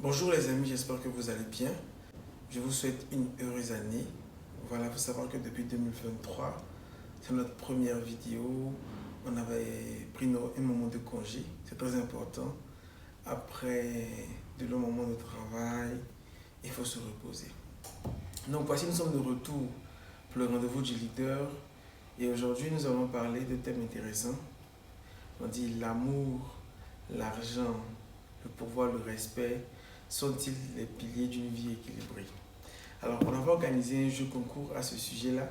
Bonjour les amis, j'espère que vous allez bien. Je vous souhaite une heureuse année. Voilà, il faut savoir que depuis 2023, c'est notre première vidéo. On avait pris un moment de congé, c'est très important. Après de longs moments de travail, il faut se reposer. Donc voici, nous sommes de retour pour le rendez-vous du leader. Et aujourd'hui, nous allons parler de thèmes intéressants. On dit l'amour, l'argent, le pouvoir, le respect sont-ils les piliers d'une vie équilibrée? Alors, on avait organisé un jeu concours à ce sujet-là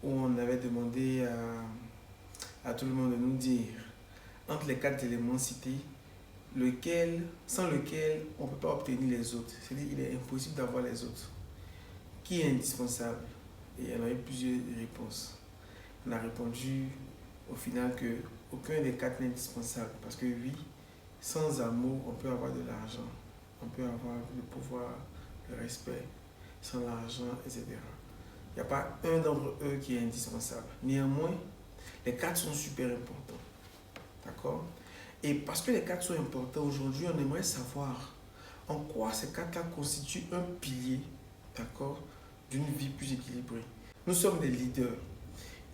où on avait demandé à tout le monde de nous dire entre les quatre éléments cités, sans lequel on ne peut pas obtenir les autres. C'est-à-dire qu'il est impossible d'avoir les autres. Qui est indispensable? Et il y en a eu plusieurs réponses. On a répondu au final que aucun des quatre n'est indispensable parce que oui, sans amour, on peut avoir de l'argent, on peut avoir le pouvoir, le respect, sans l'argent, etc. Il n'y a pas un d'entre eux qui est indispensable. Néanmoins, les quatre sont super importants. D'accord? Et parce que les quatre sont importants, aujourd'hui, on aimerait savoir en quoi ces quatre-là constituent un pilier, d'accord, d'une vie plus équilibrée. Nous sommes des leaders.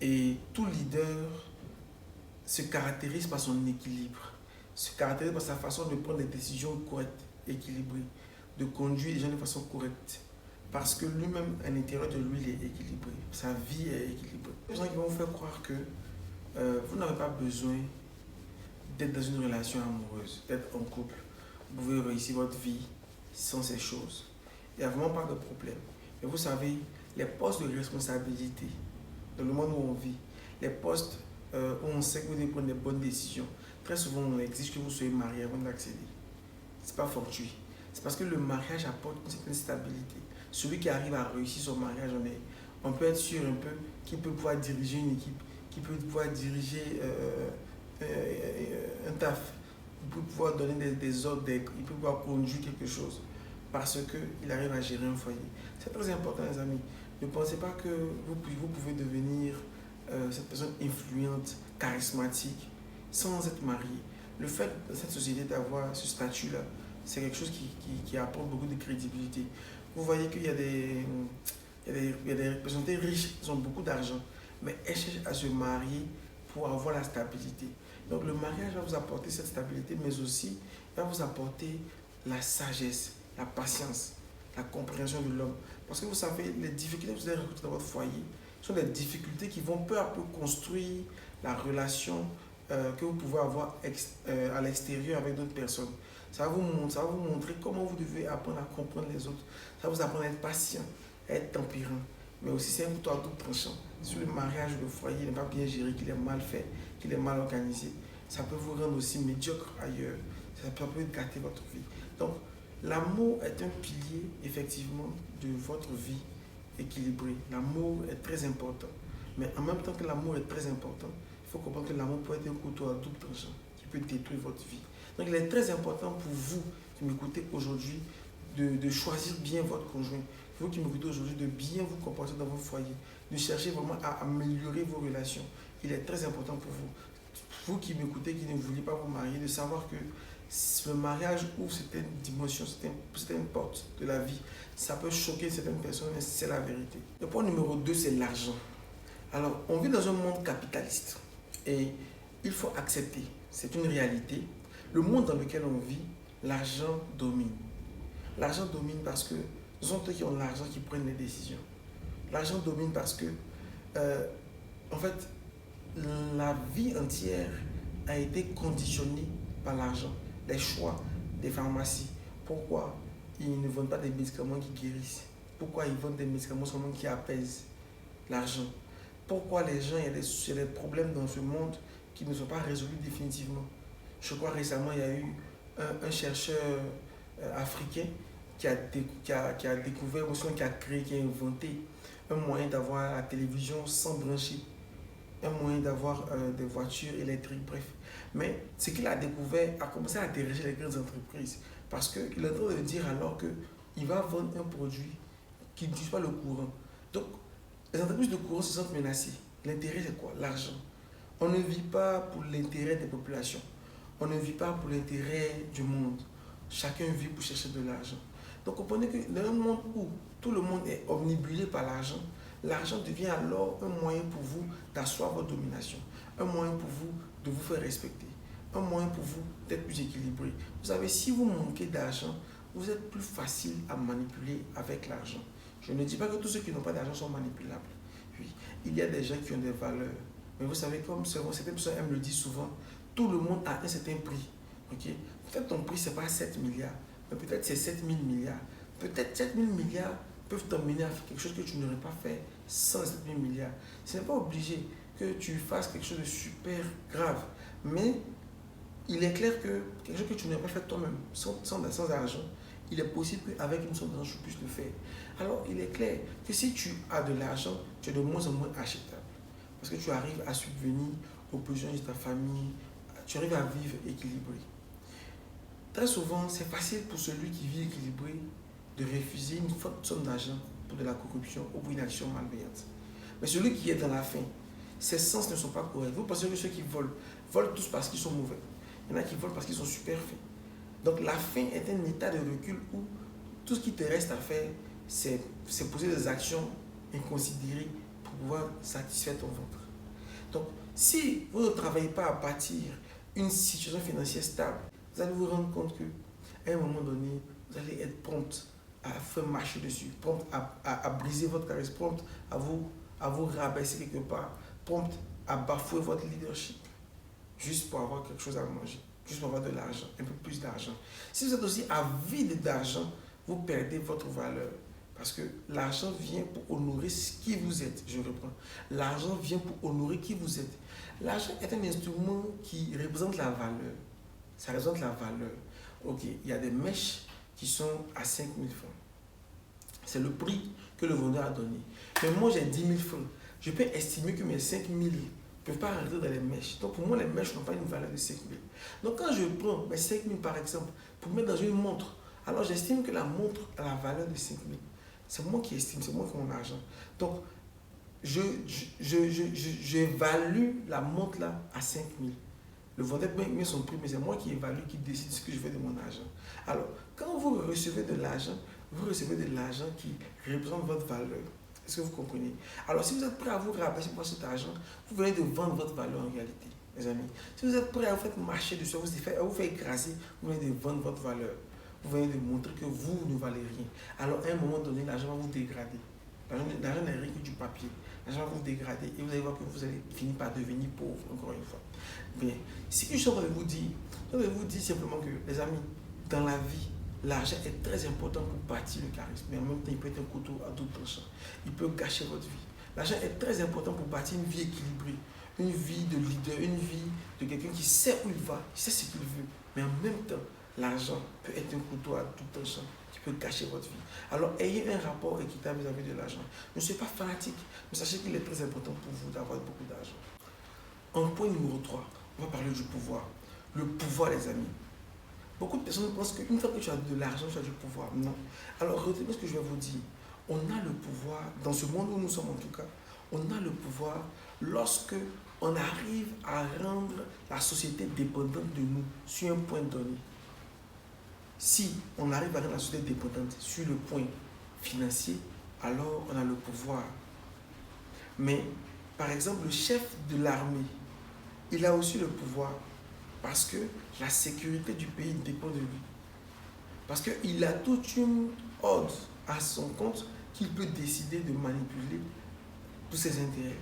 Et tout leader se caractérise par son équilibre, se caractérise par sa façon de prendre des décisions correctes, équilibrées, de conduire les gens de façon correcte. Parce que lui-même, à l'intérieur de lui, il est équilibré. Sa vie est équilibrée. Il y a des gens qui vont vous faire croire que vous n'avez pas besoin d'être dans une relation amoureuse, d'être en couple. Vous pouvez réussir votre vie sans ces choses. Il n'y a vraiment pas de problème. Mais vous savez, les postes de responsabilité dans le monde où on vit, les postes où on sait que vous devez prendre des bonnes décisions, très souvent on exige que vous soyez marié avant d'accéder. Ce n'est pas fortuit. C'est parce que le mariage apporte une certaine stabilité. Celui qui arrive à réussir son mariage, on peut être sûr un peu qu'il peut pouvoir diriger une équipe, qu'il peut pouvoir diriger un taf, il peut pouvoir donner des ordres, il peut pouvoir conduire quelque chose parce qu'il arrive à gérer un foyer. C'est très important, les amis. Ne pensez pas que vous pouvez devenir cette personne influente, charismatique, sans être marié. Le fait dans cette société d'avoir ce statut-là, c'est quelque chose qui apporte beaucoup de crédibilité. Vous voyez qu'il y a des représentants riches qui ont beaucoup d'argent, mais elles cherchent à se marier pour avoir la stabilité. Donc le mariage va vous apporter cette stabilité, mais aussi va vous apporter la sagesse, la patience, la compréhension de l'homme. Parce que vous savez, les difficultés que vous allez rencontrer dans votre foyer sont des difficultés qui vont peu à peu construire la relation que vous pouvez avoir à l'extérieur avec d'autres personnes. Ça va vous montrer comment vous devez apprendre à comprendre les autres. Ça va vous apprendre à être patient, à être tempérant. Mais aussi, c'est un couteau à double tranchant. Si le mariage ou le foyer n'est pas bien géré, qu'il est mal fait, qu'il est mal organisé, ça peut vous rendre aussi médiocre ailleurs. Ça peut gâter votre vie. Donc, l'amour est un pilier, effectivement, de votre vie équilibrée. L'amour est très important. Mais en même temps que l'amour est très important, il faut comprendre que l'amour peut être un couteau à double tranchant qui peut détruire votre vie. Donc, il est très important pour vous qui m'écoutez aujourd'hui de choisir bien votre conjoint. Vous qui m'écoutez aujourd'hui, de bien vous comporter dans votre foyer, de chercher vraiment à améliorer vos relations. Il est très important pour vous. Vous qui m'écoutez, qui ne voulez pas vous marier, de savoir que le mariage ouvre certaines dimensions, certaines portes de la vie. Ça peut choquer certaines personnes, mais c'est la vérité. Le point numéro 2, c'est l'argent. Alors, on vit dans un monde capitaliste et il faut accepter, c'est une réalité. Le monde dans lequel on vit, l'argent domine. L'argent domine parce que ce sont ceux qui ont l'argent qui prennent les décisions. L'argent domine parce que, en fait, la vie entière a été conditionnée par l'argent. Les choix des pharmacies. Pourquoi ils ne vendent pas des médicaments qui guérissent? Pourquoi ils vendent des médicaments seulement qui apaisent l'argent? Pourquoi les gens, il y a des problèmes dans ce monde qui ne sont pas résolus définitivement? Je crois récemment, il y a eu un chercheur africain qui a découvert, qui a créé, qui a inventé un moyen d'avoir la télévision sans brancher, un moyen d'avoir des voitures électriques, bref. Mais ce qu'il a découvert a commencé à diriger les grandes entreprises parce qu'il est en train de dire alors qu'il va vendre un produit qui n'utilise pas le courant. Donc, les entreprises de courant se sentent menacées. L'intérêt, c'est quoi? L'argent. On ne vit pas pour l'intérêt des populations. On ne vit pas pour l'intérêt du monde. chacun vit pour chercher de l'argent. Donc comprenez que dans un monde où tout le monde est omnibulé par l'argent, l'argent devient alors un moyen pour vous d'asseoir votre domination, un moyen pour vous de vous faire respecter, un moyen pour vous d'être plus équilibré. Vous savez, si vous manquez d'argent, vous êtes plus facile à manipuler avec l'argent. Je ne dis pas que tous ceux qui n'ont pas d'argent sont manipulables. Oui, il y a des gens qui ont des valeurs. Mais vous savez, comme certaines personnes aiment le dire souvent, tout le monde a un certain prix. Okay? Peut-être ton prix, ce n'est pas 7 milliards, mais peut-être c'est 7 000 milliards. Peut-être 7 000 milliards peuvent t'emmener à faire quelque chose que tu n'aurais pas fait sans 7 000 milliards. Ce n'est pas obligé que tu fasses quelque chose de super grave, mais il est clair que quelque chose que tu n'aurais pas fait toi-même, sans argent, il est possible qu'avec une somme d'argent, tu puisses le faire. Alors, il est clair que si tu as de l'argent, tu es de moins en moins achetable. Parce que tu arrives à subvenir aux besoins de ta famille, tu arrives à vivre équilibré. Très souvent, c'est facile pour celui qui vit équilibré de refuser une forte somme d'argent pour de la corruption ou pour une action malveillante. Mais celui qui est dans la faim, ses sens ne sont pas corrects. Vous pensez que ceux qui volent, volent tous parce qu'ils sont mauvais. Il y en a qui volent parce qu'ils sont super faits. Donc la faim est un état de recul où tout ce qui te reste à faire, c'est poser des actions inconsidérées pour pouvoir satisfaire ton ventre. Donc, si vous ne travaillez pas à bâtir une situation financière stable, vous allez vous rendre compte qu'à un moment donné, vous allez être prompte à faire marcher dessus, prompte à briser votre charisme, prompte à vous rabaisser quelque part, prompte à bafouer votre leadership, juste pour avoir quelque chose à manger, juste pour avoir de l'argent, un peu plus d'argent. Si vous êtes aussi avide d'argent, vous perdez votre valeur. Parce que l'argent vient pour honorer qui vous êtes. Je reprends. L'argent vient pour honorer qui vous êtes. L'argent est un instrument qui représente la valeur. Ça représente la valeur. Ok, il y a des mèches qui sont à 5 000 francs. C'est le prix que le vendeur a donné. Mais moi, j'ai 10 000 francs. Je peux estimer que mes 5 000 ne peuvent pas rentrer dans les mèches. Donc, pour moi, les mèches n'ont pas une valeur de 5 000. Donc, quand je prends mes 5 000, par exemple, pour mettre dans une montre, alors j'estime que la montre a la valeur de 5 000. C'est moi qui estime, c'est moi qui ai mon argent. Donc, j'évalue la montre là à 5 000. Le vendeur met son prix, mais c'est moi qui évalue, qui décide ce que je fais de mon argent. Alors, quand vous recevez de l'argent, vous recevez de l'argent qui représente votre valeur. Est-ce que vous comprenez? Alors, si vous êtes prêt à vous rabaisser pour cet argent, vous venez de vendre votre valeur en réalité, mes amis. Si vous êtes prêt à vous faire marcher dessus, à vous faire écraser, vous venez de vendre votre valeur. Vous venez de montrer que vous ne valez rien. Alors, à un moment donné, l'argent va vous dégrader. L'argent n'est rien que du papier. L'argent va vous dégrader et vous allez voir que vous allez finir par devenir pauvre, encore une fois. Bien, ce que je suis en train de vous dire, simplement que, les amis, dans la vie, l'argent est très important pour bâtir le charisme. Mais en même temps, il peut être un couteau à double tranchant. Il peut gâcher votre vie. L'argent est très important pour bâtir une vie équilibrée, une vie de leader, une vie de quelqu'un qui sait où il va, qui sait ce qu'il veut. Mais en même temps, l'argent peut être un couteau à double tranchant qui peut gâcher votre vie. Alors, ayez un rapport équitable vis-à-vis de l'argent. Ne soyez pas fanatique, mais sachez qu'il est très important pour vous d'avoir beaucoup d'argent. En point numéro 3, on va parler du pouvoir. Le pouvoir, les amis. Beaucoup de personnes pensent qu'une fois que tu as de l'argent, tu as du pouvoir. Non. Alors, retenez ce que je vais vous dire. On a le pouvoir, dans ce monde où nous sommes en tout cas, on a le pouvoir lorsque on arrive à rendre la société dépendante de nous sur un point donné. Si on arrive à rendre la société dépendante sur le point financier, alors on a le pouvoir. Mais, par exemple, le chef de l'armée, il a aussi le pouvoir parce que la sécurité du pays dépend de lui. Parce qu'il a toute une ordre à son compte qu'il peut décider de manipuler pour ses intérêts.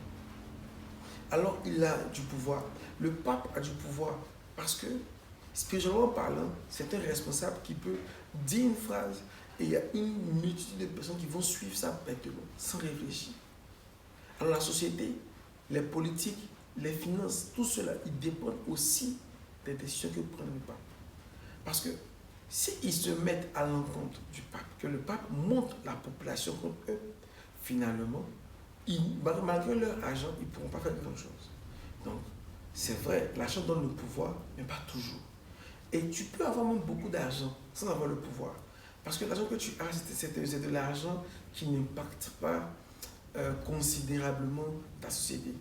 Alors, il a du pouvoir. Le pape a du pouvoir parce que, spirituellement parlant, c'est un responsable qui peut dire une phrase et il y a une multitude de personnes qui vont suivre ça bêtement, sans réfléchir. Alors, la société, les politiques, les finances, tout cela, ils dépendent aussi des décisions que prend le pape. Parce que s'ils se mettent à l'encontre du pape, que le pape monte la population contre eux, finalement, malgré leur argent, ils ne pourront pas faire grand chose. Donc, c'est vrai, l'argent donne le pouvoir, mais pas toujours. Et tu peux avoir même beaucoup d'argent sans avoir le pouvoir. Parce que l'argent que tu as, c'est de l'argent qui n'impacte pas considérablement ta société.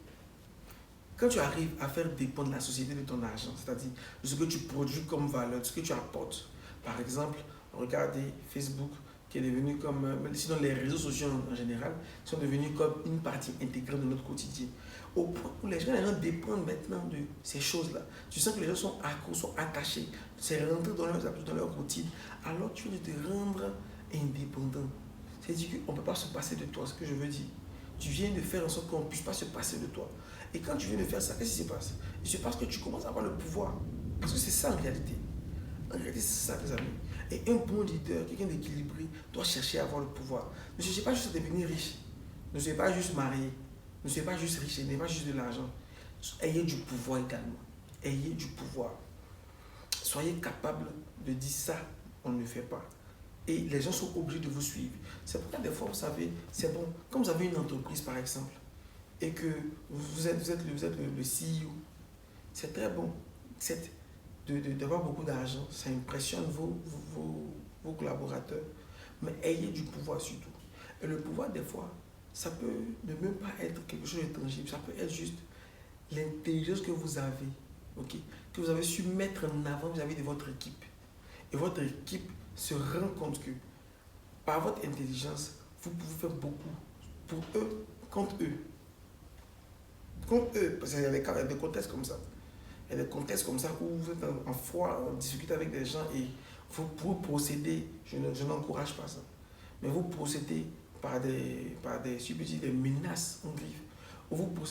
Quand tu arrives à faire dépendre la société de ton argent, c'est-à-dire de ce que tu produis comme valeur, de ce que tu apportes, Par exemple, regardez Facebook qui est devenu comme, sinon les réseaux sociaux en général, sont devenus comme une partie intégrante de notre quotidien. Au point où les gens dépendent maintenant de ces choses-là. Tu sens que les gens sont accros, sont attachés. C'est rentré dans leurs habitudes, dans leur routine. Alors tu veux te rendre indépendant. C'est-à-dire qu'on ne peut pas se passer de toi, ce que je veux dire. Tu viens de faire en sorte qu'on ne puisse pas se passer de toi. Et quand tu viens de faire ça, qu'est-ce qui se passe? Il se passe que tu commences à avoir le pouvoir. Parce que c'est ça en réalité. En réalité, c'est ça, les amis. Et un bon leader, quelqu'un d'équilibré, doit chercher à avoir le pouvoir. Ne cherchez pas juste à devenir riche. Ne soyez pas juste marié. Ne soyez pas juste riche. N'ayez pas juste de l'argent. Ayez du pouvoir également. Ayez du pouvoir. Soyez capable de dire ça, on ne le fait pas. Et les gens sont obligés de vous suivre. C'est pourquoi des fois, vous savez, c'est bon. Quand vous avez une entreprise, par exemple, et que vous êtes le CEO, c'est très bon d'avoir beaucoup d'argent. Ça impressionne vos collaborateurs. Mais ayez du pouvoir surtout. Et le pouvoir, des fois, ça peut ne même pas être quelque chose de tangible. Ça peut être juste l'intelligence que vous avez, ok, que vous avez su mettre en avant vis-à-vis de votre équipe. Et votre équipe se rend compte que par votre intelligence, vous pouvez faire beaucoup pour eux, contre eux. Contre eux, parce qu'il y a des contextes comme ça. Il y a des contextes comme ça où vous êtes en froid, en difficulté avec des gens et vous procédez, je n'encourage pas ça, mais vous procédez par des menaces en griffe.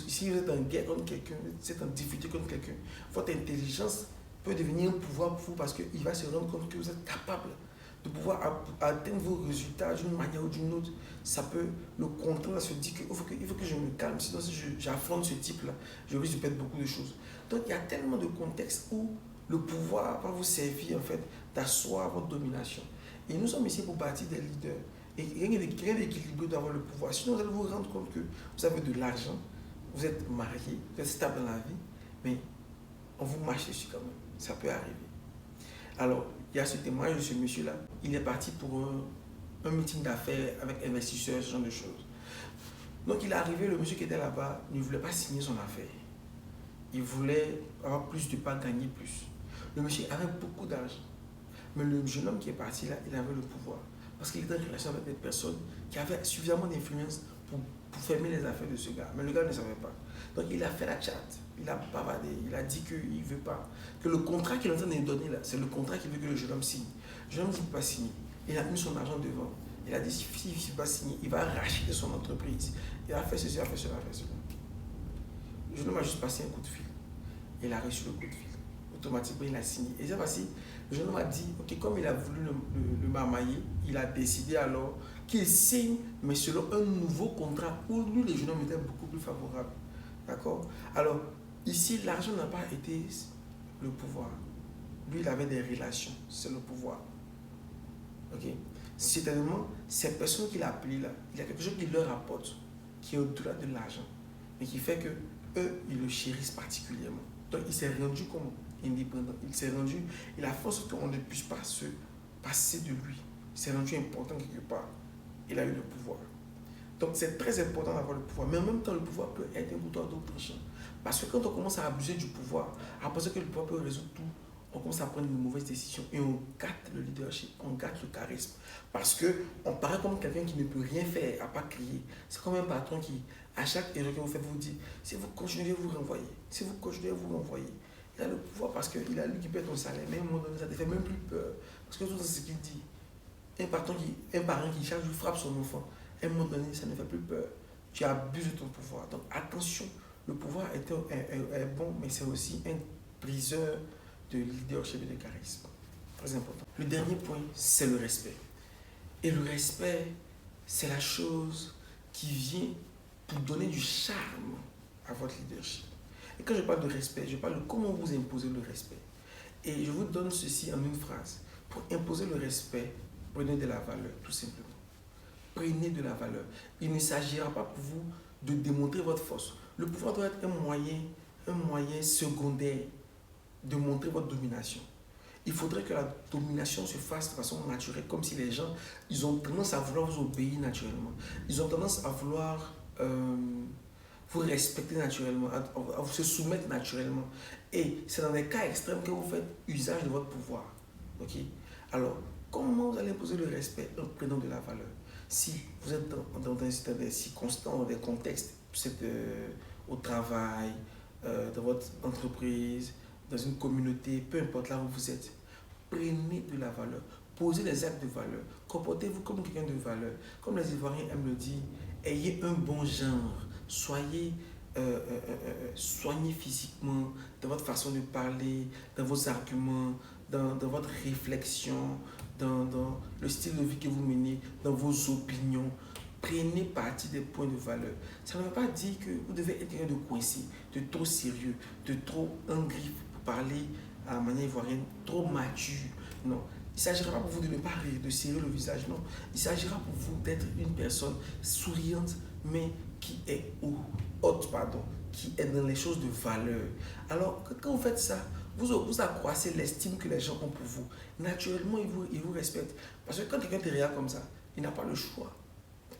Si vous êtes en guerre contre quelqu'un, si vous êtes en difficulté contre quelqu'un, votre intelligence peut devenir un pouvoir pour vous parce qu'il va se rendre compte que vous êtes capable de pouvoir atteindre vos résultats d'une manière ou d'une autre. Ça peut, le contraire se dit qu'il faut que je me calme, sinon si j'affronte ce type-là, je risque de perdre beaucoup de choses. Donc il y a tellement de contextes où le pouvoir va vous servir en fait d'asseoir votre domination. Et nous sommes ici pour bâtir des leaders. Et rien d'équilibré doit avoir le pouvoir. Sinon vous allez vous rendre compte que vous avez de l'argent, vous êtes marié, vous êtes stable dans la vie, mais on vous marche dessus quand même. Ça peut arriver. Alors, il y a ce témoignage de ce monsieur-là. Il est parti pour un meeting d'affaires avec investisseurs, ce genre de choses. Donc, il est arrivé, le monsieur qui était là-bas ne voulait pas signer son affaire. Il voulait avoir plus de pas, gagner plus. Le monsieur avait beaucoup d'argent. Mais le jeune homme qui est parti là, il avait le pouvoir. Parce qu'il était en relation avec des personnes qui avaient suffisamment d'influence pour fermer les affaires de ce gars. Mais le gars ne savait pas. Donc, il a fait la chatte. Il a bavardé, il a dit qu'il ne veut pas. Que le contrat qu'il est en train de donner là, c'est le contrat qu'il veut que le jeune homme signe. Le jeune homme ne veut pas signer. Il a mis son argent devant. Il a dit s'il ne veut pas signer, il va racheter son entreprise. Il a fait ceci, il a fait cela, il a fait cela. Le jeune homme a juste passé un coup de fil. Il a reçu le coup de fil. Automatiquement, il a signé. Et c'est passé. Le jeune homme a dit, ok, comme il a voulu le marmailler, il a décidé alors qu'il signe, mais selon un nouveau contrat où lui, le jeune homme était beaucoup plus favorable. D'accord? Alors, ici, l'argent n'a pas été le pouvoir. Lui, il avait des relations, c'est le pouvoir. Ok? C'est-à-dire, ces personnes qu'il a appelées là, il y a quelque chose qui leur apporte, qui est au-delà de l'argent, et qui fait que eux, ils le chérissent particulièrement. Donc, il s'est rendu comme indépendant. Il s'est rendu, il a fait en sorte qu'on ne puisse pas se passer de lui. Il s'est rendu important quelque part. Il a eu le pouvoir. Donc, c'est très important d'avoir le pouvoir. Mais en même temps, le pouvoir peut être un couteau à double tranchant. Parce que quand on commence à abuser du pouvoir, à penser que le pouvoir peut résoudre tout, on commence à prendre de mauvaises décisions et on gâte le leadership, on gâte le charisme. Parce qu'on paraît comme quelqu'un qui ne peut rien faire à part crier. C'est comme un patron qui, à chaque erreur que vous faites, vous dit si vous continuez, vous renvoyez. Si vous continuez, vous renvoyez. Il a le pouvoir parce qu'il a lui qui paie ton salaire. Mais à un moment donné, ça ne te fait même plus peur. Parce que tout c'est ce qu'il dit. Un parent qui charge ou frappe son enfant, à un moment donné, ça ne fait plus peur. Tu abuses de ton pouvoir. Donc attention, le pouvoir est bon, mais c'est aussi un briseur de leadership et de charisme. Très important. Le dernier point, c'est le respect. Et le respect, c'est la chose qui vient pour donner du charme à votre leadership. Et quand je parle de respect, je parle de comment vous imposez le respect. Et je vous donne ceci en une phrase. Pour imposer le respect, prenez de la valeur, tout simplement. Prenez de la valeur. Il ne s'agira pas pour vous de démontrer votre force. Le pouvoir doit être un moyen secondaire de montrer votre domination. Il faudrait que la domination se fasse de façon naturelle, comme si les gens, ils ont tendance à vouloir vous obéir naturellement. Ils ont tendance à vouloir vous respecter naturellement, à vous se soumettre naturellement. Et c'est dans des cas extrêmes que vous faites usage de votre pouvoir. Okay? Alors, comment vous allez imposer le respect en prenant de la valeur? Si vous êtes dans des circonstances, dans des contextes, vous êtes au travail, dans votre entreprise, dans une communauté, peu importe là où vous êtes, prenez de la valeur, posez des actes de valeur, comportez-vous comme quelqu'un de valeur. Comme les Ivoiriens aiment le dire, ayez un bon genre, soyez soignez physiquement, dans votre façon de parler, dans vos arguments, dans votre réflexion, dans le style de vie que vous menez, dans vos opinions. Prenez parti des points de valeur. Ça ne veut pas dire que vous devez être quelqu'un de coincé, de trop sérieux, de trop engriffé pour parler à la manière ivoirienne, trop mature. Non. Il ne s'agira pas pour vous de ne pas rire, de serrer le visage, non. Il s'agira pour vous d'être une personne souriante, mais qui est haute, pardon, qui est dans les choses de valeur. Alors, quand vous faites ça, vous accroissez l'estime que les gens ont pour vous. Naturellement, ils vous respectent. Parce que quand quelqu'un te regarde comme ça, il n'a pas le choix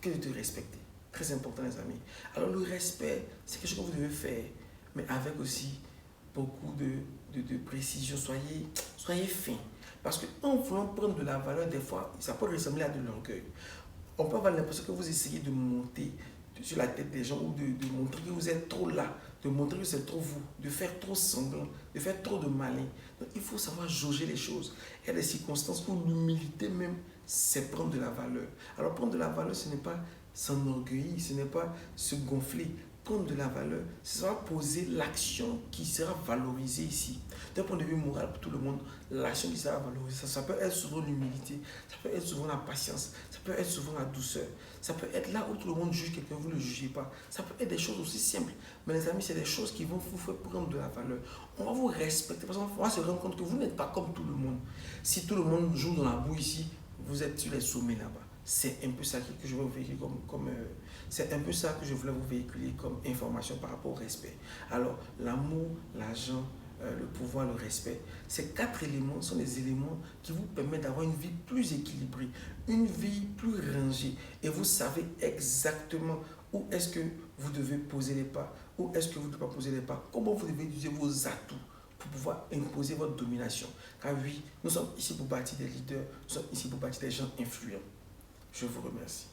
que de te respecter. Très important, les amis. Alors, le respect, c'est quelque chose que vous devez faire, mais avec aussi beaucoup de précision. Soyez fin. Parce qu'en voulant prendre de la valeur, des fois, ça peut ressembler à de l'orgueil. On peut avoir l'impression que vous essayez de monter sur la tête des gens ou de montrer que vous êtes trop là, de montrer que c'est trop vous, de faire trop semblant, de faire trop de malin. Donc il faut savoir jauger les choses. Il y a des circonstances où l'humilité même, c'est prendre de la valeur. Alors prendre de la valeur, ce n'est pas s'enorgueillir, ce n'est pas se gonfler. Prendre de la valeur, ce sera poser l'action qui sera valorisée ici. D'un point de vue moral pour tout le monde, l'action qui sera valorisée, ça peut être souvent l'humilité, ça peut être souvent la patience, ça peut être souvent la douceur, ça peut être là où tout le monde juge quelqu'un, vous ne le jugez pas. Ça peut être des choses aussi simples. Mais les amis, c'est des choses qui vont vous faire prendre de la valeur. On va vous respecter parce qu'on va se rendre compte que vous n'êtes pas comme tout le monde. Si tout le monde joue dans la boue ici, vous êtes sur les sommets là-bas. C'est un peu ça que je veux vous véhiculer c'est un peu ça que je voulais vous véhiculer comme information par rapport au respect. Alors, l'amour, l'argent, le pouvoir, le respect, ces quatre éléments sont des éléments qui vous permettent d'avoir une vie plus équilibrée, une vie plus rangée. Et vous savez exactement où est-ce que vous devez poser les pas, où est-ce que vous ne devez pas poser les pas, comment vous devez utiliser vos atouts pour pouvoir imposer votre domination. Car oui, nous sommes ici pour bâtir des leaders, nous sommes ici pour bâtir des gens influents. Je vous remercie.